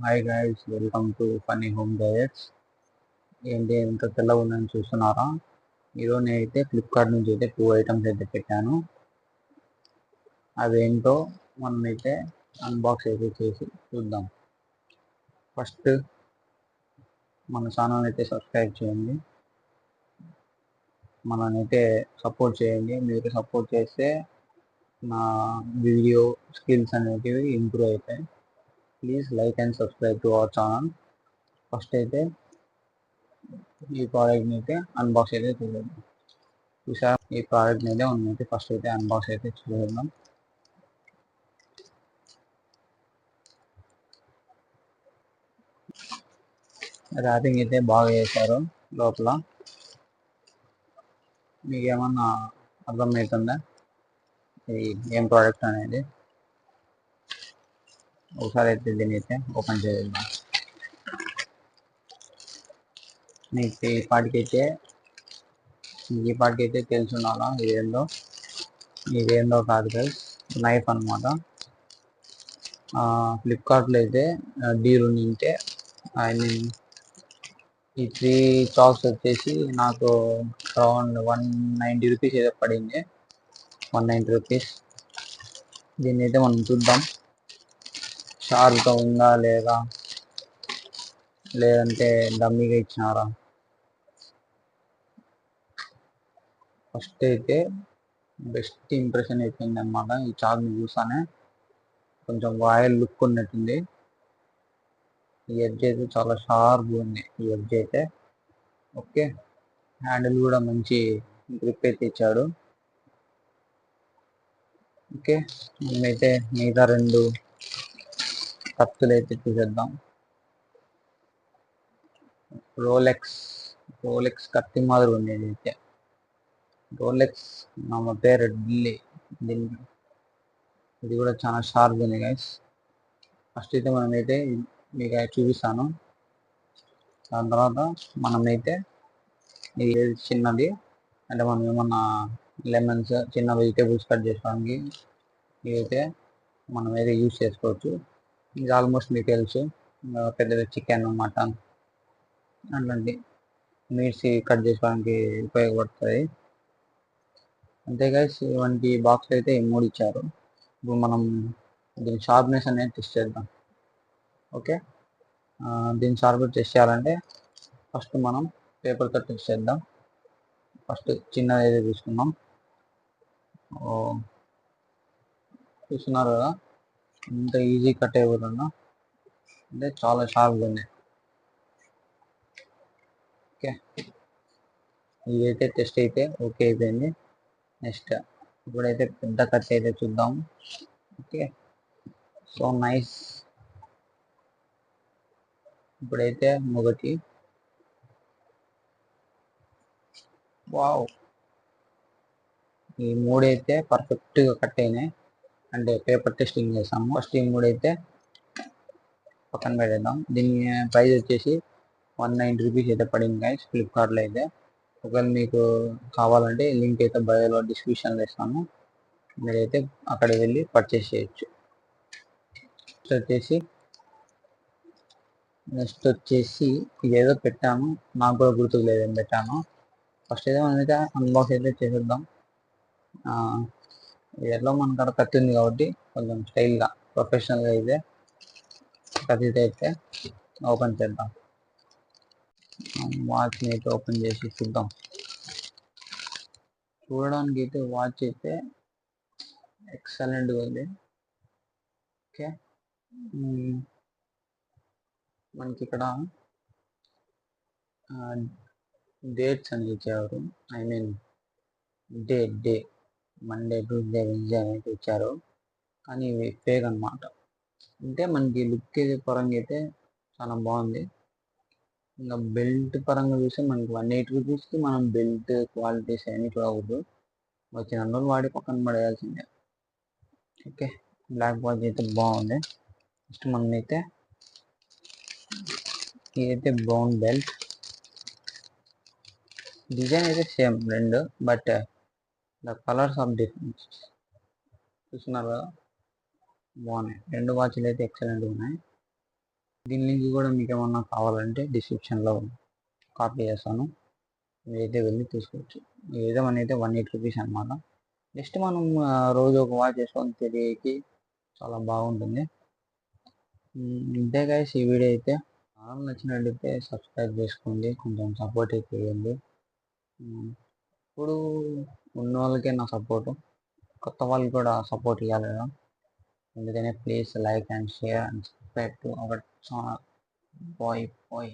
Hi guys, welcome to funny home guides. ఏంటి ఎంత తెల్లగా ఉందని చూస్తున్నారా? ఈరోజు నేనైతే ఫ్లిప్కార్ట్ నుంచి అయితే 2 ఐటమ్స్ అయితే పెట్టాను. అవేంటో మనమైతే అన్బాక్స్ అయితే చేసి చూద్దాం. ఫస్ట్ మన ఛానల్ అయితే సబ్స్క్రైబ్ చేయండి, మననైతే సపోర్ట్ చేయండి. మీరు సపోర్ట్ చేస్తే నా వీడియో స్కిల్స్ అనేటివి ఇంప్రూవ్ అవుతాయి. Please like and subscribe to our channel. First అయితే ఈ ప్రోడక్ట్ని అయితే అన్బాక్స్ అయితే చూసారా? ఈ ప్రోడక్ట్ని అయితే మనమైతే ఫస్ట్ అయితే అన్బాక్స్ అయితే చూద్దాం. ర్యాపింగ్ అయితే బాగా చేశారు. లోపల మీకు ఏమన్నా అర్థమవుతుందా ఇది ఏం ప్రోడక్ట్ అనేది? ఒకసారి అయితే దీన్ని అయితే ఓపెన్ చేద్దాం. మీకు ఈ పాటికైతే తెలుసున్నారా ఇదేందో కాదు గైస్, నైఫ్ అనమాట. ఫ్లిప్కార్ట్లో అయితే డీల్ ఉంటే ఐ మీన్ ఈ 3 చాక్స్ వచ్చేసి నాకు అరౌండ్ 190 రూపీస్ ఏదో పడింది. 190 రూపీస్. దీన్ని అయితే మనం చూద్దాం, షార్ప్గా ఉందా లేదంటే డమ్మీగా ఇచ్చినారా. ఫస్ట్ అయితే బెస్ట్ ఇంప్రెషన్ అయిపోయింది అనమాట. ఈ చాక్ని చూసానే కొంచెం రాయల్ లుక్ ఉన్నట్టుంది. ఈ ఎడ్జ్ అయితే చాలా షార్ప్గా ఉంది. ఈ ఎడ్జ్ అయితే ఓకే. హ్యాండిల్ కూడా మంచి గ్రిప్ అయితే ఇచ్చాడు. ఓకే, మేమైతే మిగతా 2 కత్తులు అయితే చూసేద్దాం. రోలెక్స్ కత్తి మాదిరి ఉంది. అయితే రోలెక్స్ నా పేరు ఢిల్లీ. ఇది కూడా చాలా షార్ప్ ఉంది గైస్. ఫస్ట్ అయితే మనమైతే మీకు చూపిస్తాను. దాని తర్వాత మనమైతే ఇది చిన్నది అంటే మనం ఏమన్నా లెమన్స్, చిన్న వెజిటేబుల్స్ కట్ చేసుకోవడానికి ఇదైతే మనం అయితే యూజ్ చేసుకోవచ్చు. ఇది ఆల్మోస్ట్ మీకు తెలుసు, పెద్ద చికెన్, మటన్ అట్లాంటి మీట్స్ కట్ చేసుకోవడానికి ఉపయోగపడుతుంది. అంతే గైస్, ఇటువంటి బాక్స్ అయితే 3 ఇచ్చారు. ఇప్పుడు మనం దీని షార్ప్నెస్ అనేది టెస్ట్ చేద్దాం. ఓకే, దీని షార్ప్నెస్ టెస్ట్ చేయాలంటే ఫస్ట్ మనం పేపర్తో టెస్ట్ చేద్దాం. ఫస్ట్ చిన్నది అయితే తీసుకుందాం. చూస్తున్నారు కదా ఇంత ఈజీ కట్ అయిపోతుందా అంటే చాలా షార్ప్గా ఉంది. ఓకే, ఇదైతే టెస్ట్ అయితే ఓకే అయిపోయింది. నెక్స్ట్ ఇప్పుడైతే పెద్ద కట్ అయితే చూద్దాం. Okay, so nice. ఇప్పుడైతే ఒకటి, వావ్, ఈ 3 అయితే పర్ఫెక్ట్గా కట్ అయినాయి. అంటే పేపర్ టెస్టింగ్ చేసాము. ఫస్ట్ ఈ 3 అయితే పక్కన పెడేద్దాం. దీని ప్రైస్ వచ్చేసి 190 రూపీస్ అయితే పడింది గైస్ ఫ్లిప్కార్ట్లో అయితే. ఒకవేళ మీకు కావాలంటే లింక్ అయితే బయోలో డిస్క్రిప్షన్లో ఇస్తాను, మీరైతే అక్కడికి వెళ్ళి పర్చేస్ చేయొచ్చు. నెక్స్ట్ వచ్చేసి ఇదేదో పెట్టాను, నాకు కూడా గుర్తుకు లేదు ఏం పెట్టాను. ఫస్ట్ అయితే మనమైతే అన్బాక్స్ అయితే చేసేద్దాం. ఎట్లా మన కాడ కత్తి ఉంది కాబట్టి కొంచెం స్టైల్గా ప్రొఫెషనల్గా అయితే కత్తితో అయితే ఓపెన్ చేద్దాం. వాచ్ని అయితే ఓపెన్ చేసి చూద్దాం. చూడడానికి అయితే వాచ్ అయితే ఎక్సలెంట్గా ఉంది. ఓకే, మనకి ఇక్కడ డేట్స్ అని ఇచ్చారు. I mean day Monday, Tuesday, Wednesday అనేది ఇచ్చారు. కానీ ఇవి ఫేక్ అనమాట. అంటే మనకి లుక్ పరంగా అయితే చాలా బాగుంది. ఇంకా బెల్ట్ పరంగా చూస్తే మనకి 180 రూపీస్కి మనం బెల్ట్ క్వాలిటీస్ అన్నీ చూడకూడదు. వచ్చిన రోజులు వాడి పక్కన పడేయాల్సిందే. ఓకే, బ్లాక్ వాచ్ అయితే బాగుంది. నెక్స్ట్ మనమైతే ఇదైతే బ్రౌన్ బెల్ట్. డిజైన్ అయితే same 2, but the colours of difference. చూస్తున్నారు కదా, బాగున్నాయి. 2 వాచ్లు అయితే ఎక్సలెంట్గా ఉన్నాయి. దీని లింక్ కూడా మీకు ఏమన్నా కావాలంటే డిస్క్రిప్షన్లో కాపీ చేస్తాను, మీరైతే వెళ్ళి తీసుకోవచ్చు. ఏదో మన అయితే 180 రూపీస్ అనమాట. జస్ట్ మనం రోజు ఒక వాచ్ చేసుకొని తిరిగి చాలా బాగుంటుంది. ఇంతే గైస్ ఈ వీడియో అయితే. ఛానల్ నచ్చినట్టయితే సబ్స్క్రైబ్ చేసుకోండి, కొంచెం సపోర్ట్ అయితే చేయండి. ఇప్పుడు ఉన్న వాళ్ళకే నా సపోర్టు, కొత్త వాళ్ళకి కూడా సపోర్ట్ ఇవ్వాలి కదా. అందుకనే please like and share and subscribe to our channel. Bye bye.